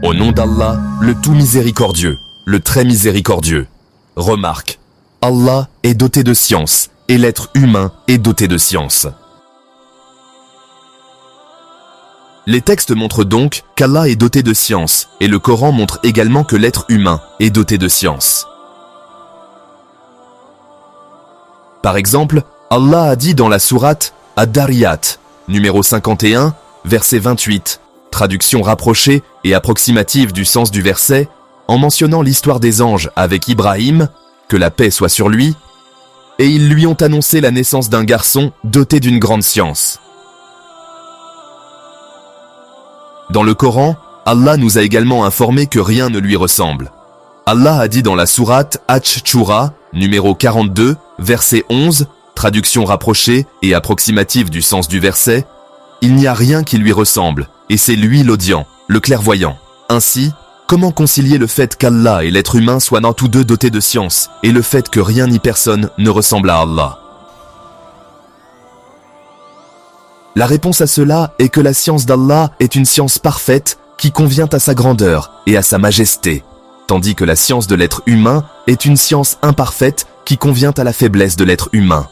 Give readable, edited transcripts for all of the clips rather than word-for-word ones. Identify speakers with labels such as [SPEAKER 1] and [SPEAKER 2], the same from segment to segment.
[SPEAKER 1] Au nom d'Allah, le tout miséricordieux, le très miséricordieux. Remarque, Allah est doté de science et l'être humain est doté de science. Les textes montrent donc qu'Allah est doté de science et le Coran montre également que l'être humain est doté de science. Par exemple, Allah a dit dans la sourate Ad-Dariyat, numéro 51, verset 28, traduction rapprochée et approximative du sens du verset, en mentionnant l'histoire des anges avec Ibrahim, que la paix soit sur lui, et ils lui ont annoncé la naissance d'un garçon doté d'une grande science. Dans le Coran, Allah nous a également informé que rien ne lui ressemble. Allah a dit dans la sourate Ash-Shura, numéro 42, verset 11, traduction rapprochée et approximative du sens du verset, « Il n'y a rien qui lui ressemble, et c'est lui l'audient, le clairvoyant. » Ainsi, comment concilier le fait qu'Allah et l'être humain soient dans tous deux dotés de science, et le fait que rien ni personne ne ressemble à Allah? La réponse à cela est que la science d'Allah est une science parfaite qui convient à sa grandeur et à sa majesté, tandis que la science de l'être humain est une science imparfaite qui convient à la faiblesse de l'être humain.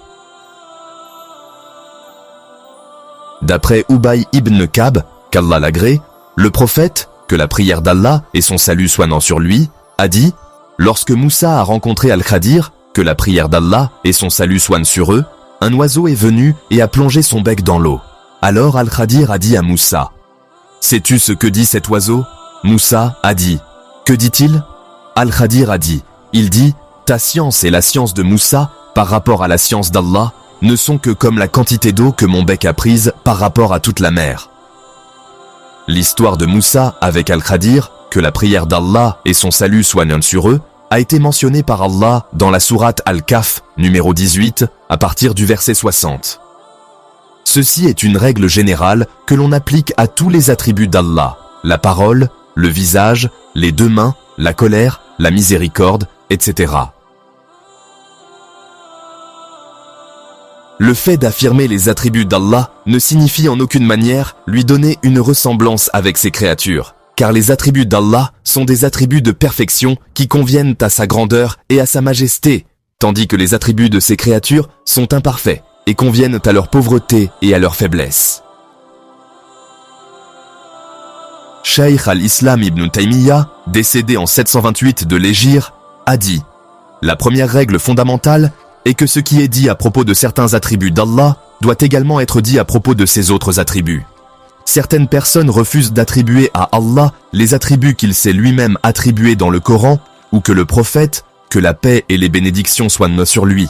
[SPEAKER 1] D'après Ubay ibn Ka'b, qu'Allah l'agrée, le prophète, que la prière d'Allah et son salut soient sur lui, a dit « Lorsque Moussa a rencontré Al-Khadir, que la prière d'Allah et son salut soient sur eux, un oiseau est venu et a plongé son bec dans l'eau. Alors Al-Khadir a dit à Moussa, « Sais-tu ce que dit cet oiseau ?» Moussa a dit, « Que dit-il » Al-Khadir a dit, il dit, « Ta science et la science de Moussa, par rapport à la science d'Allah, ne sont que comme la quantité d'eau que mon bec a prise par rapport à toute la mer. » L'histoire de Moussa avec Al-Khadir, que la prière d'Allah et son salut soient sur eux, a été mentionnée par Allah dans la sourate Al-Kahf, numéro 18, à partir du verset 60. Ceci est une règle générale que l'on applique à tous les attributs d'Allah, la parole, le visage, les deux mains, la colère, la miséricorde, etc. Le fait d'affirmer les attributs d'Allah ne signifie en aucune manière lui donner une ressemblance avec ses créatures, car les attributs d'Allah sont des attributs de perfection qui conviennent à sa grandeur et à sa majesté, tandis que les attributs de ses créatures sont imparfaits et conviennent à leur pauvreté et à leur faiblesse. Shaykh al-Islam ibn Taymiyyah, décédé en 728 de l'Hégire, a dit « La première règle fondamentale est que ce qui est dit à propos de certains attributs d'Allah doit également être dit à propos de ses autres attributs. Certaines personnes refusent d'attribuer à Allah les attributs qu'il s'est lui-même attribués dans le Coran ou que le prophète, que la paix et les bénédictions soient sur lui,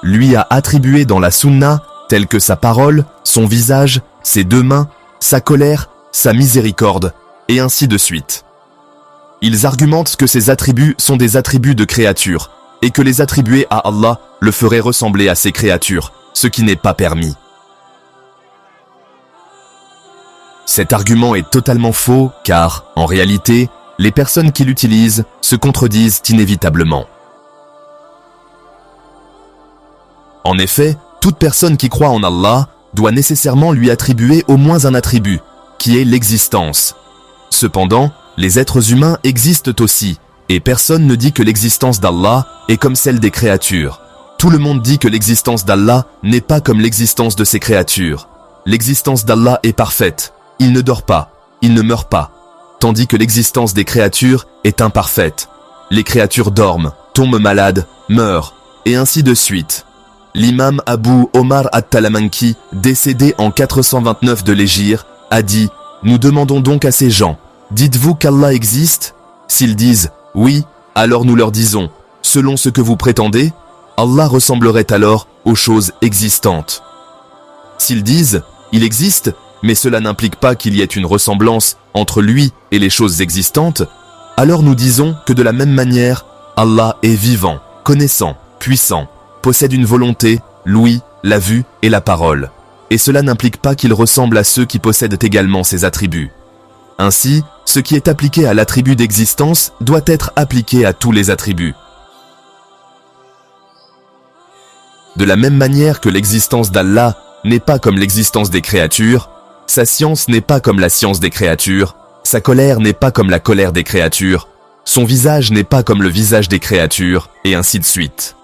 [SPEAKER 1] lui a attribué dans la Sunna, tels que sa parole, son visage, ses deux mains, sa colère, sa miséricorde, et ainsi de suite. Ils argumentent que ces attributs sont des attributs de créatures, et que les attribuer à Allah le ferait ressembler à ses créatures, ce qui n'est pas permis. Cet argument est totalement faux, car, en réalité, les personnes qui l'utilisent se contredisent inévitablement. En effet, toute personne qui croit en Allah doit nécessairement lui attribuer au moins un attribut, qui est l'existence. Cependant, les êtres humains existent aussi, et personne ne dit que l'existence d'Allah est comme celle des créatures. Tout le monde dit que l'existence d'Allah n'est pas comme l'existence de ses créatures. L'existence d'Allah est parfaite, il ne dort pas, il ne meurt pas, tandis que l'existence des créatures est imparfaite. Les créatures dorment, tombent malades, meurent, et ainsi de suite. L'imam Abu Omar at-Talamanki, décédé en 429 de l'Hégire, a dit « Nous demandons donc à ces gens, dites-vous qu'Allah existe ? S'ils disent « Oui », alors nous leur disons « Selon ce que vous prétendez, Allah ressemblerait alors aux choses existantes. » S'ils disent « Il existe, mais cela n'implique pas qu'il y ait une ressemblance entre lui et les choses existantes », alors nous disons que de la même manière, Allah est vivant, connaissant, puissant, possède une volonté, l'ouïe, la vue et la parole. Et cela n'implique pas qu'il ressemble à ceux qui possèdent également ces attributs. Ainsi, ce qui est appliqué à l'attribut d'existence doit être appliqué à tous les attributs. De la même manière que l'existence d'Allah n'est pas comme l'existence des créatures, sa science n'est pas comme la science des créatures, Sa colère n'est pas comme la colère des créatures, son visage n'est pas comme le visage des créatures, et ainsi de suite.